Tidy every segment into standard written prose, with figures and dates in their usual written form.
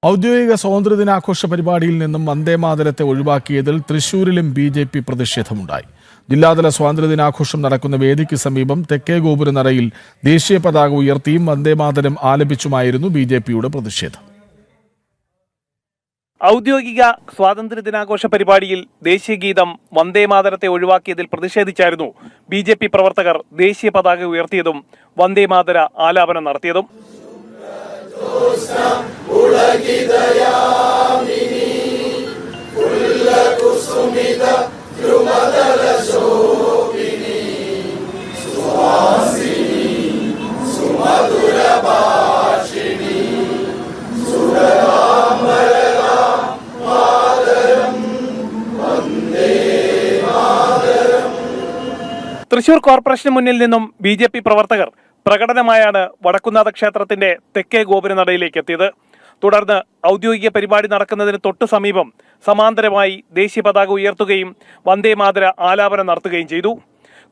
ഔദ്യോഗിക സ്വാതന്ത്ര്യദിനാഘോഷ പരിപാടിയിൽ നിന്നും വന്ദേമാതരത്തെ ഒഴിവാക്കിയതിൽ തൃശൂരിലും ബി.ജെ.പി. പ്രതിഷേധമുണ്ടായി. ജില്ലാതല സ്വാതന്ത്ര്യദിനാഘോഷം നടക്കുന്ന വേദിക്ക് സമീപം തെക്കേ ഗോപുരനടയിൽ ദേശീയ പതാക ഉയർത്തിയും വന്ദേമാതരം ആലപിച്ചുമായിരുന്നു ബി.ജെ.പിയുടെ പ്രതിഷേധം. ഔദ്യോഗിക സ്വാതന്ത്ര്യദിനാഘോഷ പരിപാടിയിൽ ദേശീയഗീതം വന്ദേമാതരത്തെ ഒഴിവാക്കിയതിൽ പ്രതിഷേധിച്ചായിരുന്നു ബി.ജെ.പി. പ്രവർത്തകർ ദേശീയ പതാക ഉയർത്തിയതും വന്ദേമാതര ആലാപനം നടത്തിയതും. തൃശൂർ കോർപ്പറേഷന് മുന്നിൽ നിന്നും ബി.ജെ.പി. പ്രവർത്തകർ പ്രകടനമായാണ് വടക്കുംനാഥ ക്ഷേത്രത്തിന്റെ തെക്കേ ഗോപുരനടയിലേക്ക് എത്തിയത്. തുടർന്ന് ഔദ്യോഗിക പരിപാടി നടക്കുന്നതിന് തൊട്ടു സമീപം സമാന്തരമായി ദേശീയ പതാക ഉയർത്തുകയും വന്ദേമാതര ആലാപനം നടത്തുകയും ചെയ്തു.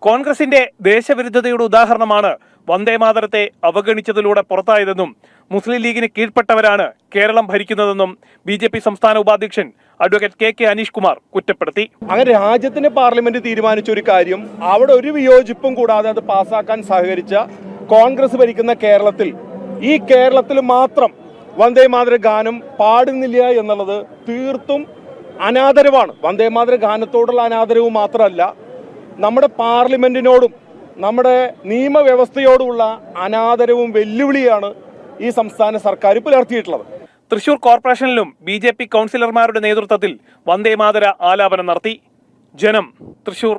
കോൺഗ്രസിന്റെ ദേശവിരുദ്ധതയുടെ ഉദാഹരണമാണ് വന്ദേമാതരത്തെ അവഗണിച്ചതിലൂടെ പുറത്തായതെന്നും മുസ്ലിം ലീഗിന് കീഴ്പ്പെട്ടവരാണ് കേരളം ഭരിക്കുന്നതെന്നും ബി.ജെ.പി. സംസ്ഥാന ഉപാധ്യക്ഷൻ അഡ്വക്കേറ്റ് കെ അനീഷ് കുമാർ കുറ്റപ്പെടുത്തി. അങ്ങനെ രാജ്യത്തിന്റെ പാർലമെന്റ് തീരുമാനിച്ച ഒരു കാര്യം അവിടെ ഒരു വിയോജിപ്പും കൂടാതെ അത് പാസ്സാക്കാൻ സഹകരിച്ച കോൺഗ്രസ് ഭരിക്കുന്ന കേരളത്തിൽ ഈ കേരളത്തിൽ മാത്രം വന്ദേമാതര ഗാനം പാടുന്നില്ല എന്നുള്ളത് തീർത്തും അനാദരവാണ്. വന്ദേമാതര ഗാനത്തോടുള്ള അനാദരവ് മാത്രമല്ല, നമ്മുടെ പാർലമെന്റിനോടും നമ്മുടെ നിയമവ്യവസ്ഥയോടുമുള്ള അനാദരവും വെല്ലുവിളിയാണ് ഈ സംസ്ഥാന സർക്കാർ പുലർത്തിയിട്ടുള്ളത്. തൃശൂർ കോർപ്പറേഷനിലും ബി.ജെ.പി. കൗൺസിലർമാരുടെ നേതൃത്വത്തിൽ വന്ദേമാതര ആലാപനം നടത്തി. ജനം, തൃശൂർ.